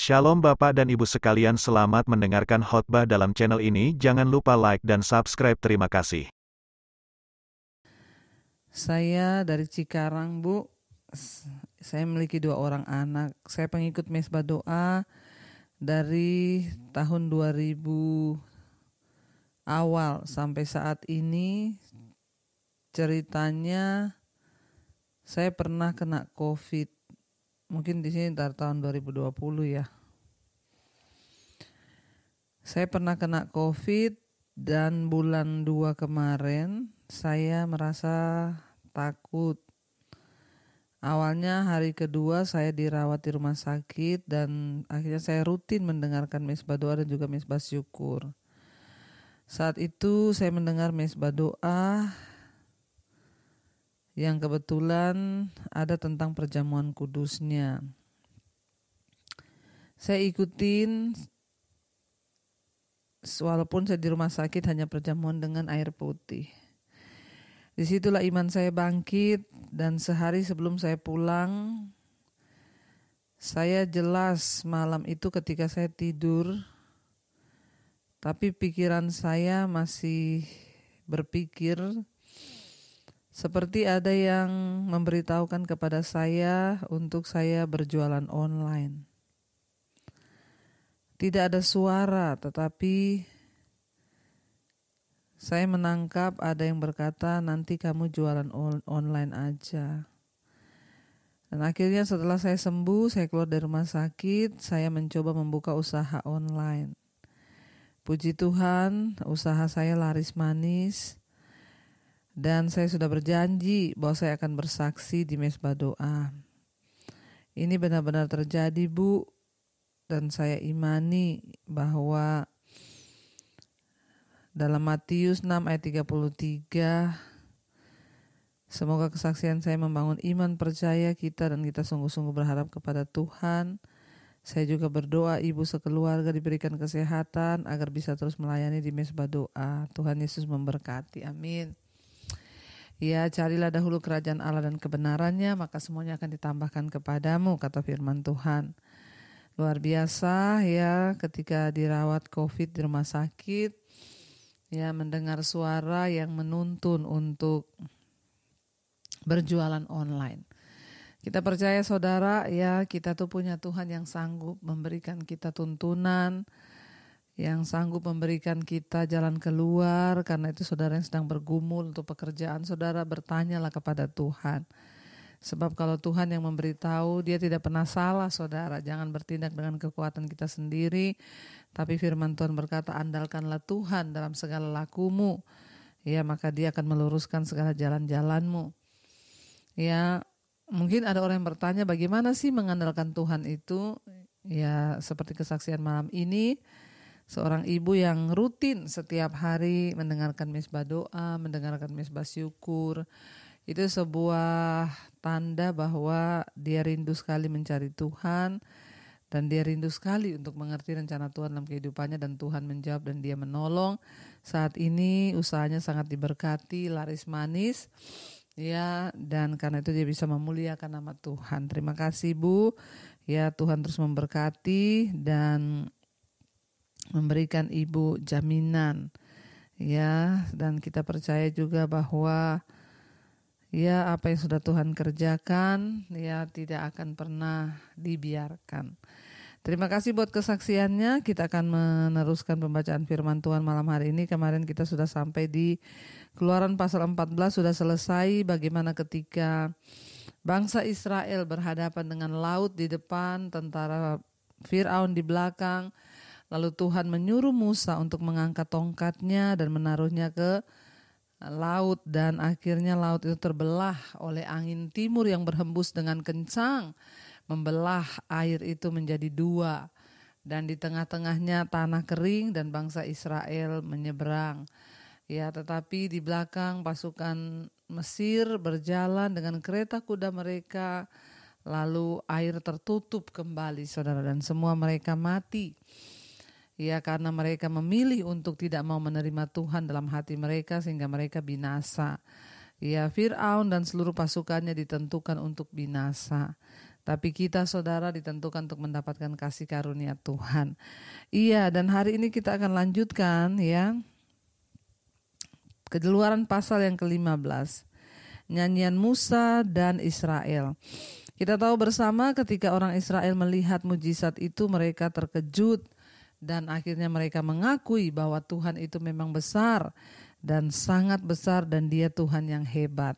Shalom Bapak dan Ibu sekalian, selamat mendengarkan khotbah dalam channel ini. Jangan lupa like dan subscribe. Terima kasih. Saya dari Cikarang, Bu. Saya memiliki 2 orang anak. Saya pengikut Mesbah Doa dari tahun 2000 awal sampai saat ini. Ceritanya saya pernah kena COVID. Mungkin di sini dari tahun 2020 ya. Saya pernah kena COVID dan bulan 2 kemarin saya merasa takut. Awalnya hari kedua saya dirawat di rumah sakit dan akhirnya saya rutin mendengarkan Mesbah Doa dan juga Mesbah Syukur. Saat itu saya mendengar Mesbah Doa yang kebetulan ada tentang perjamuan kudusnya. Saya ikutin walaupun saya di rumah sakit hanya perjamuan dengan air putih. Disitulah iman saya bangkit dan sehari sebelum saya pulang, saya jelas malam itu ketika saya tidur, tapi pikiran saya masih berpikir seperti ada yang memberitahukan kepada saya untuk saya berjualan online. Tidak ada suara, tetapi saya menangkap ada yang berkata nanti kamu jualan online aja. Dan akhirnya setelah saya sembuh, saya keluar dari rumah sakit, saya mencoba membuka usaha online. Puji Tuhan, usaha saya laris manis. Dan saya sudah berjanji bahwa saya akan bersaksi di Mesbah Doa. Ini benar-benar terjadi, Bu. Dan saya imani bahwa dalam Matius 6 ayat 33, semoga kesaksian saya membangun iman percaya kita dan kita sungguh-sungguh berharap kepada Tuhan. Saya juga berdoa ibu sekeluarga diberikan kesehatan agar bisa terus melayani di Mesbah Doa. Tuhan Yesus memberkati. Amin. Ya, carilah dahulu kerajaan Allah dan kebenarannya, maka semuanya akan ditambahkan kepadamu, kata firman Tuhan. Luar biasa ya, ketika dirawat COVID di rumah sakit, ya mendengar suara yang menuntun untuk berjualan online. Kita percaya saudara ya, kita tuh punya Tuhan yang sanggup memberikan kita tuntunan, yang sanggup memberikan kita jalan keluar. Karena itu saudara yang sedang bergumul untuk pekerjaan, saudara bertanyalah kepada Tuhan. Sebab kalau Tuhan yang memberitahu, dia tidak pernah salah saudara. Jangan bertindak dengan kekuatan kita sendiri. Tapi firman Tuhan berkata, andalkanlah Tuhan dalam segala lakumu. Ya, maka dia akan meluruskan segala jalan-jalanmu. Ya, mungkin ada orang yang bertanya bagaimana sih mengandalkan Tuhan itu. Ya, seperti kesaksian malam ini. Seorang ibu yang rutin setiap hari mendengarkan Mesbah Doa, mendengarkan Mesbah Syukur. Itu sebuah tanda bahwa dia rindu sekali mencari Tuhan. Dan dia rindu sekali untuk mengerti rencana Tuhan dalam kehidupannya. Dan Tuhan menjawab dan dia menolong. Saat ini usahanya sangat diberkati, laris manis. Ya, dan karena itu dia bisa memuliakan nama Tuhan. Terima kasih Bu. Ya, Tuhan terus memberkati dan memberikan ibu jaminan. Ya, dan kita percaya juga bahwa ya apa yang sudah Tuhan kerjakan ya tidak akan pernah dibiarkan. Terima kasih buat kesaksiannya. Kita akan meneruskan pembacaan firman Tuhan malam hari ini. Kemarin kita sudah sampai di Keluaran pasal 14, sudah selesai bagaimana ketika bangsa Israel berhadapan dengan laut di depan, tentara Firaun di belakang. Lalu Tuhan menyuruh Musa untuk mengangkat tongkatnya dan menaruhnya ke laut. Dan akhirnya laut itu terbelah oleh angin timur yang berhembus dengan kencang. Membelah air itu menjadi 2. Dan di tengah-tengahnya tanah kering dan bangsa Israel menyeberang. Ya, tetapi di belakang pasukan Mesir berjalan dengan kereta kuda mereka. Lalu air tertutup kembali saudara dan semua mereka mati. Ya, karena mereka memilih untuk tidak mau menerima Tuhan dalam hati mereka sehingga mereka binasa. Ya, Firaun dan seluruh pasukannya ditentukan untuk binasa. Tapi kita saudara ditentukan untuk mendapatkan kasih karunia Tuhan. Iya, dan hari ini kita akan lanjutkan ya. Keluaran pasal yang ke-15. Nyanyian Musa dan Israel. Kita tahu bersama ketika orang Israel melihat mujizat itu mereka terkejut. Dan akhirnya mereka mengakui bahwa Tuhan itu memang besar dan sangat besar dan Dia Tuhan yang hebat.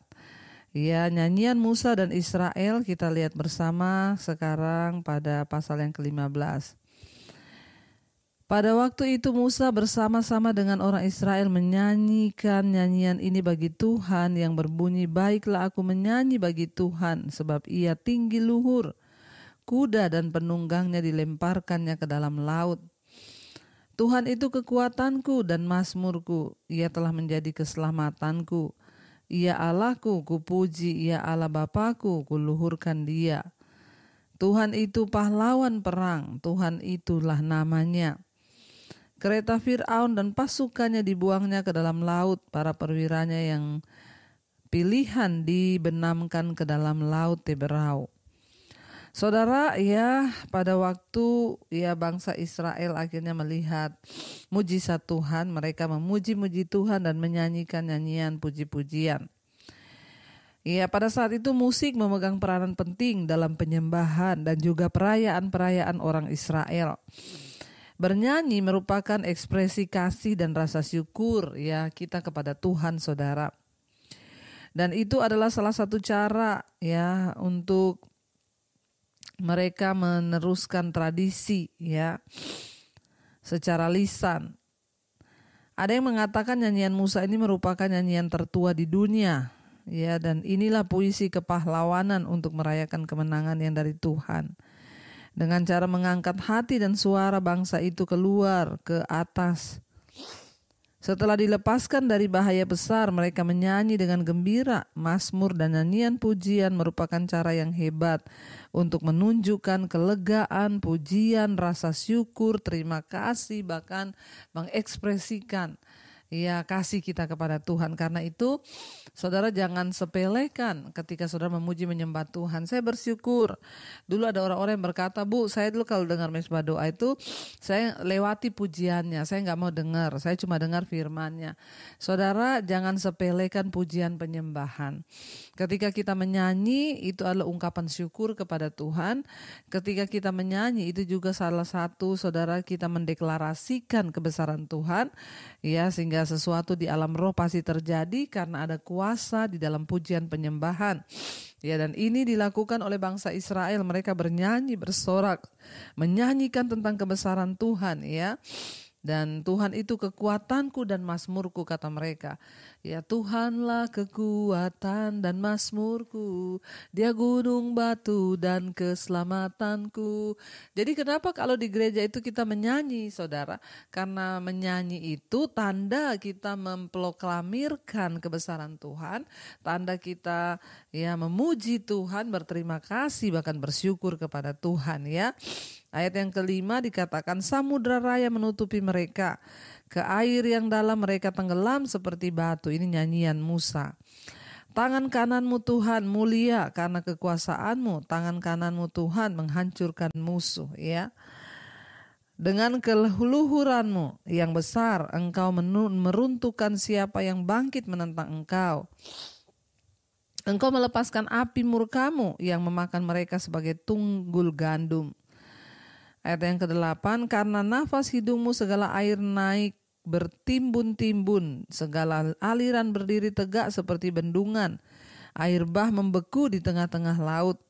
Ya, nyanyian Musa dan Israel kita lihat bersama sekarang pada pasal yang ke-15. Pada waktu itu Musa bersama-sama dengan orang Israel menyanyikan nyanyian ini bagi Tuhan yang berbunyi, baiklah aku menyanyi bagi Tuhan sebab Ia tinggi luhur. Kuda dan penunggangnya dilemparkannya ke dalam laut. Tuhan itu kekuatanku dan mazmurku, Ia telah menjadi keselamatanku. Ia Allahku, kupuji, Ia Allah Bapakku, kuluhurkan Dia. Tuhan itu pahlawan perang, Tuhan itulah namanya. Kereta Fir'aun dan pasukannya dibuangnya ke dalam laut, para perwiranya yang pilihan dibenamkan ke dalam laut Teberau. Saudara, ya pada waktu ya bangsa Israel akhirnya melihat mujizat Tuhan, mereka memuji-muji Tuhan dan menyanyikan nyanyian puji-pujian. Ya, pada saat itu musik memegang peranan penting dalam penyembahan dan juga perayaan-perayaan orang Israel. Bernyanyi merupakan ekspresi kasih dan rasa syukur ya kita kepada Tuhan, saudara. Dan itu adalah salah satu cara ya untuk mereka meneruskan tradisi ya secara lisan. Ada yang mengatakan nyanyian Musa ini merupakan nyanyian tertua di dunia ya, dan inilah puisi kepahlawanan untuk merayakan kemenangan yang dari Tuhan. Dengan cara mengangkat hati dan suara bangsa itu keluar ke atas. Setelah dilepaskan dari bahaya besar, mereka menyanyi dengan gembira. Mazmur dan nyanyian pujian merupakan cara yang hebat untuk menunjukkan kelegaan, pujian, rasa syukur, terima kasih, bahkan mengekspresikan ya kasih kita kepada Tuhan. Karena itu saudara jangan sepelekan ketika saudara memuji menyembah Tuhan. Saya bersyukur dulu ada orang-orang yang berkata, Bu, saya dulu kalau dengar mesbah doa itu saya lewati pujiannya, saya gak mau dengar, saya cuma dengar firmannya. Saudara jangan sepelekan pujian penyembahan. Ketika kita menyanyi itu adalah ungkapan syukur kepada Tuhan. Ketika kita menyanyi itu juga salah satu saudara kita mendeklarasikan kebesaran Tuhan ya, sehingga sesuatu di alam roh pasti terjadi karena ada kuasa di dalam pujian penyembahan. Ya, dan ini dilakukan oleh bangsa Israel. Mereka bernyanyi, bersorak, menyanyikan tentang kebesaran Tuhan ya. Dan Tuhan itu kekuatanku dan mazmurku, kata mereka. Ya, Tuhanlah kekuatan dan mazmurku, Dia gunung batu dan keselamatanku. Jadi kenapa kalau di gereja itu kita menyanyi, saudara? Karena menyanyi itu tanda kita memproklamirkan kebesaran Tuhan, tanda kita ya memuji Tuhan, berterima kasih, bahkan bersyukur kepada Tuhan ya. Ayat yang kelima dikatakan samudra raya menutupi mereka. Ke air yang dalam mereka tenggelam seperti batu. Ini nyanyian Musa. Tangan kananmu Tuhan mulia karena kekuasaanmu. Tangan kananmu Tuhan menghancurkan musuh ya. Dengan keluhuranmu yang besar engkau meruntuhkan siapa yang bangkit menentang engkau. Engkau melepaskan api murkamu yang memakan mereka sebagai tunggul gandum. Ayat yang ke-8, karena nafas hidungmu segala air naik bertimbun-timbun, segala aliran berdiri tegak seperti bendungan, air bah membeku di tengah-tengah laut.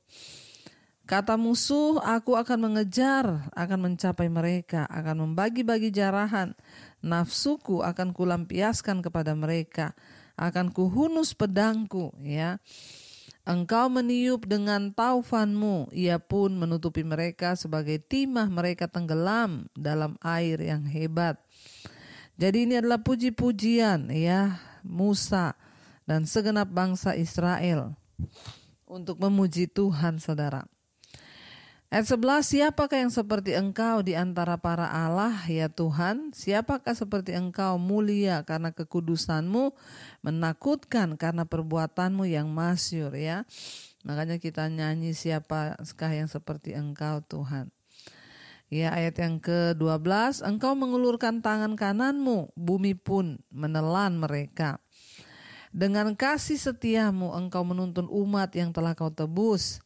Kata musuh, aku akan mengejar, akan mencapai mereka, akan membagi-bagi jarahan, nafsuku akan kulampiaskan kepada mereka, akan kuhunus pedangku ya. Engkau meniup dengan taufanmu, ia pun menutupi mereka sebagai timah mereka tenggelam dalam air yang hebat. Jadi ini adalah puji-pujian ya Musa dan segenap bangsa Israel untuk memuji Tuhan, saudara. Ayat 11, siapakah yang seperti engkau di antara para Allah ya Tuhan? Siapakah seperti engkau mulia karena kekudusanmu, menakutkan karena perbuatanmu yang masyhur ya. Makanya kita nyanyi, siapakah yang seperti Engkau Tuhan. Ya, ayat yang ke-12, Engkau mengulurkan tangan kananmu, bumi pun menelan mereka. Dengan kasih setiamu Engkau menuntun umat yang telah Kau tebus.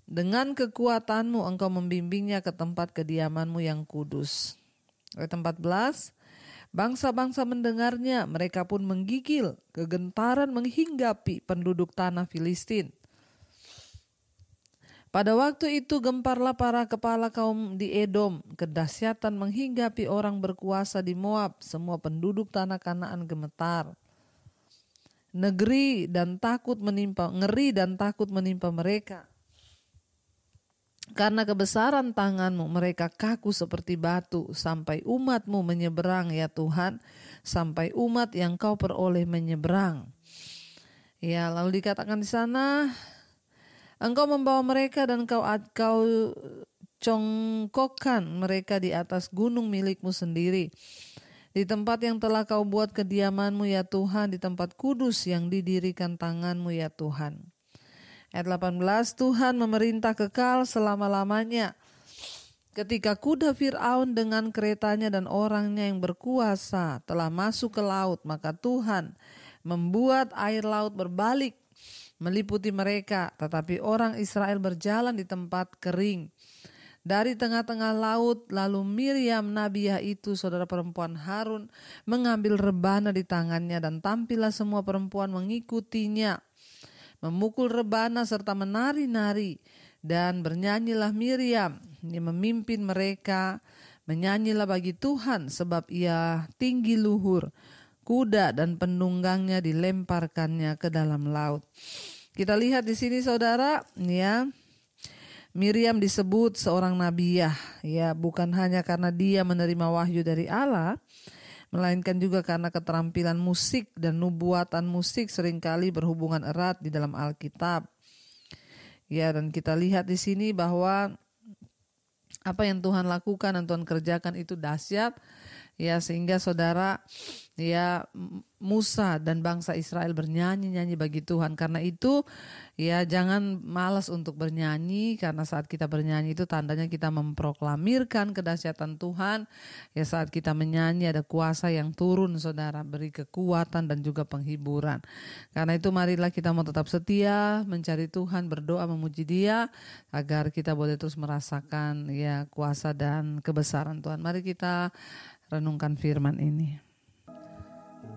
Dengan kekuatanmu Engkau membimbingnya ke tempat kediamanmu yang kudus. Ayat 14, bangsa-bangsa mendengarnya, mereka pun menggigil, kegentaran menghinggapi penduduk tanah Filistin. Pada waktu itu gemparlah para kepala kaum di Edom, kedahsyatan menghinggapi orang berkuasa di Moab, semua penduduk tanah Kanaan gemetar. Ngeri dan takut menimpa mereka. Karena kebesaran tanganmu mereka kaku seperti batu, sampai umatmu menyeberang ya Tuhan, sampai umat yang Kau peroleh menyeberang. Ya, lalu dikatakan di sana, Engkau membawa mereka dan kau congkokkan mereka di atas gunung milikmu sendiri. Di tempat yang telah Kau buat kediamanmu ya Tuhan, di tempat kudus yang didirikan tanganmu ya Tuhan. Ayat 18, Tuhan memerintah kekal selama-lamanya. Ketika kuda Fir'aun dengan keretanya dan orangnya yang berkuasa telah masuk ke laut, maka Tuhan membuat air laut berbalik meliputi mereka, tetapi orang Israel berjalan di tempat kering. Dari tengah-tengah laut, lalu Miriam Nabiah itu, saudara perempuan Harun, mengambil rebana di tangannya dan tampillah semua perempuan mengikutinya, memukul rebana serta menari-nari. Dan bernyanyilah Miriam, ia memimpin mereka, menyanyilah bagi Tuhan sebab ia tinggi luhur. Kuda dan penunggangnya dilemparkannya ke dalam laut. Kita lihat di sini saudara, ya, Miriam disebut seorang nabiah, ya, bukan hanya karena dia menerima wahyu dari Allah, melainkan juga karena keterampilan musik dan nubuatan musik seringkali berhubungan erat di dalam Alkitab. Ya, dan kita lihat di sini bahwa apa yang Tuhan lakukan dan Tuhan kerjakan itu dahsyat. Ya, sehingga saudara, ya, Musa dan bangsa Israel bernyanyi-nyanyi bagi Tuhan. Karena itu, ya, jangan malas untuk bernyanyi, karena saat kita bernyanyi itu tandanya kita memproklamirkan kedahsyatan Tuhan. Ya, saat kita menyanyi ada kuasa yang turun saudara, beri kekuatan dan juga penghiburan. Karena itu marilah kita mau tetap setia mencari Tuhan, berdoa memuji Dia agar kita boleh terus merasakan, ya, kuasa dan kebesaran Tuhan. Mari kita renungkan firman ini.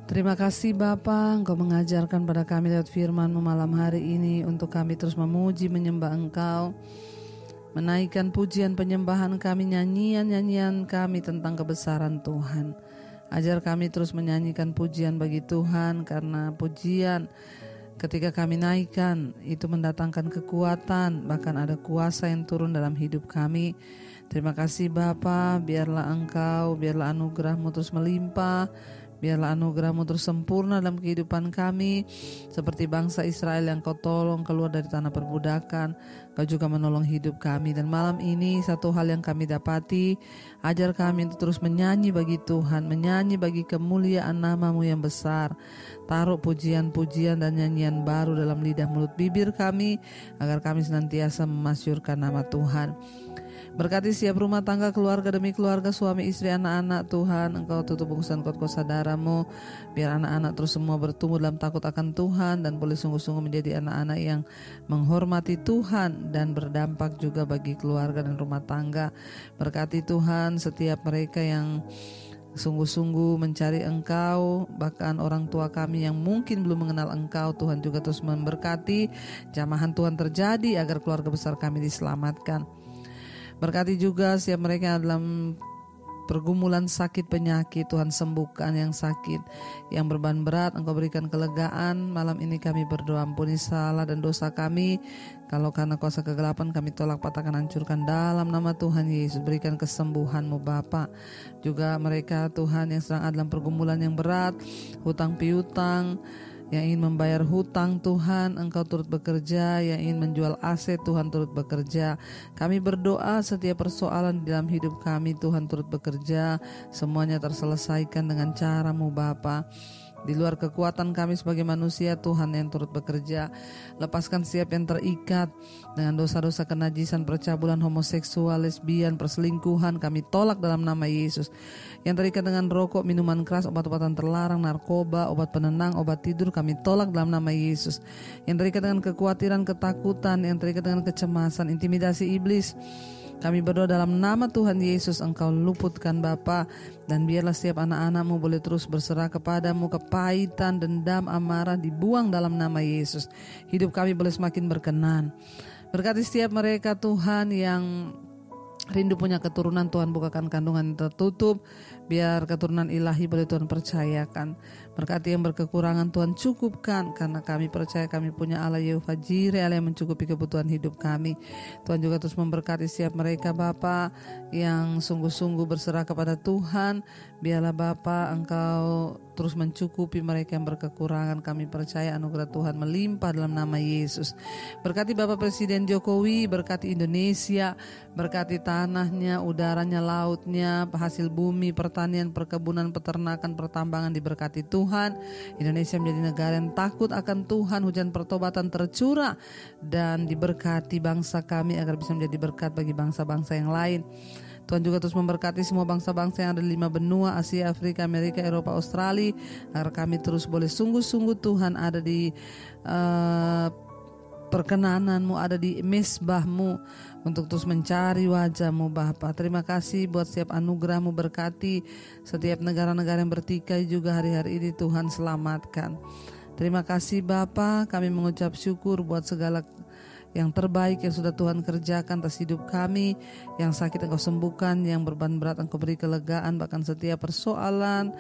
Terima kasih Bapa, Engkau mengajarkan pada kami lewat firman-Mu malam hari ini untuk kami terus memuji menyembah Engkau, menaikkan pujian penyembahan kami, nyanyian-nyanyian kami tentang kebesaran Tuhan. Ajar kami terus menyanyikan pujian bagi Tuhan, karena pujian ketika kami naikkan itu mendatangkan kekuatan, bahkan ada kuasa yang turun dalam hidup kami. Terima kasih Bapa, biarlah anugerah-Mu terus melimpah, biarlah anugerah-Mu terus sempurna dalam kehidupan kami, seperti bangsa Israel yang Kau tolong keluar dari tanah perbudakan. Kau juga menolong hidup kami. Dan malam ini satu hal yang kami dapati, ajar kami untuk terus menyanyi bagi Tuhan, menyanyi bagi kemuliaan nama-Mu yang besar. Taruh pujian-pujian dan nyanyian baru dalam lidah mulut bibir kami, agar kami senantiasa memasyurkan nama Tuhan. Berkati setiap rumah tangga, keluarga demi keluarga, suami, istri, anak-anak Tuhan. Engkau tutup bungkusan kot-kot saudara-Mu, biar anak-anak terus semua bertumbuh dalam takut akan Tuhan dan boleh sungguh-sungguh menjadi anak-anak yang menghormati Tuhan dan berdampak juga bagi keluarga dan rumah tangga. Berkati Tuhan setiap mereka yang sungguh-sungguh mencari Engkau, bahkan orang tua kami yang mungkin belum mengenal Engkau. Tuhan juga terus memberkati, jamahan Tuhan terjadi agar keluarga besar kami diselamatkan. Berkati juga setiap mereka dalam pergumulan sakit penyakit, Tuhan sembuhkan yang sakit, yang beban berat Engkau berikan kelegaan. Malam ini kami berdoa, ampuni salah dan dosa kami, kalau karena kuasa kegelapan kami tolak, patahkan, hancurkan dalam nama Tuhan Yesus. Berikan kesembuhan-Mu Bapa. Juga mereka Tuhan yang sedang ada dalam pergumulan yang berat, hutang piutang, yang ingin membayar hutang Tuhan, Engkau turut bekerja. Yang ingin menjual aset, Tuhan turut bekerja. Kami berdoa setiap persoalan di dalam hidup kami, Tuhan turut bekerja. Semuanya terselesaikan dengan cara-Mu Bapa. Di luar kekuatan kami sebagai manusia, Tuhan yang turut bekerja. Lepaskan setiap yang terikat dengan dosa-dosa kenajisan, percabulan, homoseksual, lesbian, perselingkuhan, kami tolak dalam nama Yesus. Yang terikat dengan rokok, minuman keras, obat-obatan terlarang, narkoba, obat penenang, obat tidur, kami tolak dalam nama Yesus. Yang terikat dengan kekhawatiran, ketakutan, yang terikat dengan kecemasan, intimidasi iblis, kami berdoa dalam nama Tuhan Yesus, Engkau luputkan Bapa, dan biarlah setiap anak-anak-Mu boleh terus berserah kepadamu. Kepahitan, dendam, amarah dibuang dalam nama Yesus. Hidup kami boleh semakin berkenan. Berkati setiap mereka Tuhan yang rindu punya keturunan, Tuhan bukakan kandungan yang tertutup, biar keturunan ilahi boleh Tuhan percayakan. Berkati yang berkekurangan Tuhan cukupkan, karena kami percaya kami punya Allah Yehova Jireh, Allah yang mencukupi kebutuhan hidup kami. Tuhan juga terus memberkati setiap mereka Bapa yang sungguh-sungguh berserah kepada Tuhan. Biarlah Bapa Engkau terus mencukupi mereka yang berkekurangan. Kami percaya anugerah Tuhan melimpah dalam nama Yesus. Berkati Bapak Presiden Jokowi, berkati Indonesia, berkati tanahnya, udaranya, lautnya, hasil bumi, pertanian, perkebunan, peternakan, pertambangan diberkati Tuhan. Indonesia menjadi negara yang takut akan Tuhan, hujan pertobatan tercurah, dan diberkati bangsa kami agar bisa menjadi berkat bagi bangsa-bangsa yang lain. Tuhan juga terus memberkati semua bangsa-bangsa yang ada di 5 benua, Asia, Afrika, Amerika, Eropa, Australia, agar kami terus boleh sungguh-sungguh Tuhan ada di perkenanan-Mu, ada di mesbah-Mu, untuk terus mencari wajah-Mu Bapa. Terima kasih buat setiap anugerah-Mu, berkati setiap negara-negara yang bertikai juga hari-hari ini Tuhan selamatkan. Terima kasih Bapa, kami mengucap syukur buat segala yang terbaik yang sudah Tuhan kerjakan atas hidup kami. Yang sakit Engkau sembuhkan, yang beban berat Engkau beri kelegaan, bahkan setiap persoalan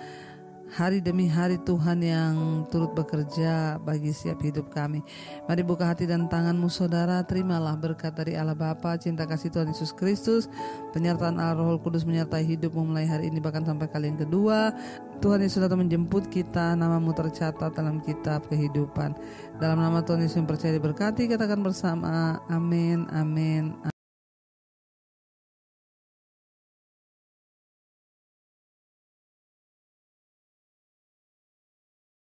hari demi hari Tuhan yang turut bekerja bagi setiap hidup kami. Mari buka hati dan tangan-Mu saudara, terimalah berkat dari Allah Bapa, cinta kasih Tuhan Yesus Kristus, penyertaan Allah Roh Kudus menyertai hidupmu mulai hari ini bahkan sampai kali yang kedua. Tuhan Yesus datang menjemput kita, nama-Mu tercatat dalam kitab kehidupan. Dalam nama Tuhan Yesus yang percaya diberkati, katakan bersama, amin, amin.